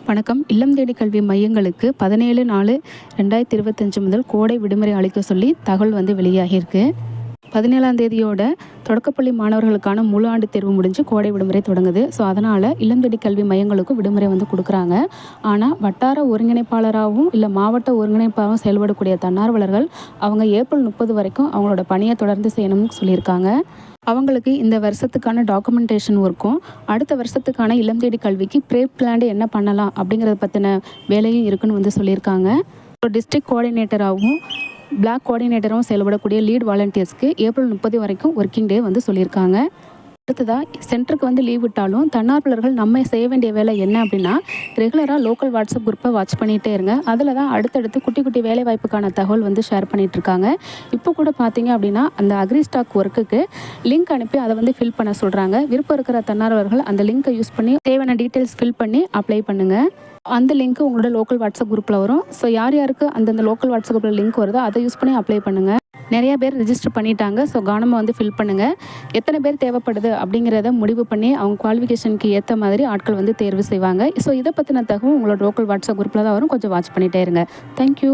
வணக்கம். இல்லம் தேடி கல்வி மையங்களுக்கு 17/4/2025 முதல் கோடை விடுமுறை அளிக்க சொல்லி தகவல் வெளியாகியிருக்கு. 17ஆம் தேதியோட தொடக்கப்பள்ளி மாணவர்களுக்கான முழு ஆண்டு தேர்வு முடிஞ்சு கோடை விடுமுறை தொடங்குது. ஸோ அதனால் இல்லம் தேடி கல்வி மையங்களுக்கும் விடுமுறை கொடுக்குறாங்க. ஆனால் வட்டார ஒருங்கிணைப்பாளராகவும் இல்லை மாவட்ட ஒருங்கிணைப்பாளராகவும் செயல்படக்கூடிய தன்னார்வலர்கள் அவங்க ஏப்ரல் 30 வரைக்கும் அவங்களோட பணியை தொடர்ந்து செய்யணும்னு சொல்லியிருக்காங்க. அவங்களுக்கு இந்த வருஷத்துக்கான டாக்குமெண்டேஷன் ஒர்க்கும் அடுத்த வருஷத்துக்கான இல்லம் தேடி கல்விக்கு ப்ரே பிளான் என்ன பண்ணலாம் அப்படிங்கிறத பற்றின வேலையும் இருக்குன்னு சொல்லியிருக்காங்க. டிஸ்ட்ரிக்ட் கோஆர்டினேட்டராகவும் பிளாக் கோஆர்டினேட்டராகவும் செயல்படக்கூடிய லீட் வாலண்டியர்ஸ்க்கு ஏப்ரல் 30 வரைக்கும் ஒர்க்கிங் டே சொல்லியிருக்காங்க. அடுத்ததாக சென்டருக்கு லீவ் விட்டாலும் தன்னார்வலர்கள் நம்ம செய்ய வேண்டிய வேலை என்ன அப்படின்னா, ரெகுலராக லோக்கல் வாட்ஸ்அப் குரூப்பை வாட்ச் பண்ணிகிட்டே இருங்க. அதில் தான் அடுத்தடுத்து குட்டி குட்டி வேலை வாய்ப்புக்கான தகவல் ஷேர் பண்ணிகிட்டு இருக்காங்க. இப்போ கூட பார்த்தீங்க அப்படின்னா அந்த அக்ரி ஸ்டாக் ஒர்க்குக்கு லிங்க் அனுப்பி அதை ஃபில் பண்ண சொல்கிறாங்க. விருப்பம் இருக்கிற தன்னார்வலர்கள் அந்த லிங்க்கை யூஸ் பண்ணி தேவையான டீட்டெயில்ஸ் ஃபில் பண்ணி அப்ளை பண்ணுங்கள். அந்த லிங்க் உங்களோட லோக்கல் வாட்ஸ்அப் குரூப்பில் வரும். ஸோ யார் யாருக்கு அந்தந்த லோக்கல் வாட்ஸ்அப் குரூப்பில் லிங்க் வருதோ அதை யூஸ் பண்ணி அப்ளை பண்ணுங்கள். நிறைய பேர் ரிஜிஸ்டர் பண்ணிட்டாங்க. ஸோ கவனமாக ஃபில் பண்ணுங்கள். எத்தனை பேர் தேவைப்படுது அப்படிங்கிறத முடிவு பண்ணி அவங்க குவாலிஃபிகேஷனுக்கு ஏற்ற மாதிரி ஆட்கள் தேர்வு செய்வாங்க. ஸோ இதை பற்றின தகவல் உங்களோட லோக்கல் வாட்ஸ்அப் குரூப்பில் தான் வரும். கொஞ்சம் வாட்ச் பண்ணிகிட்டே இருங்க. தேங்க்யூ.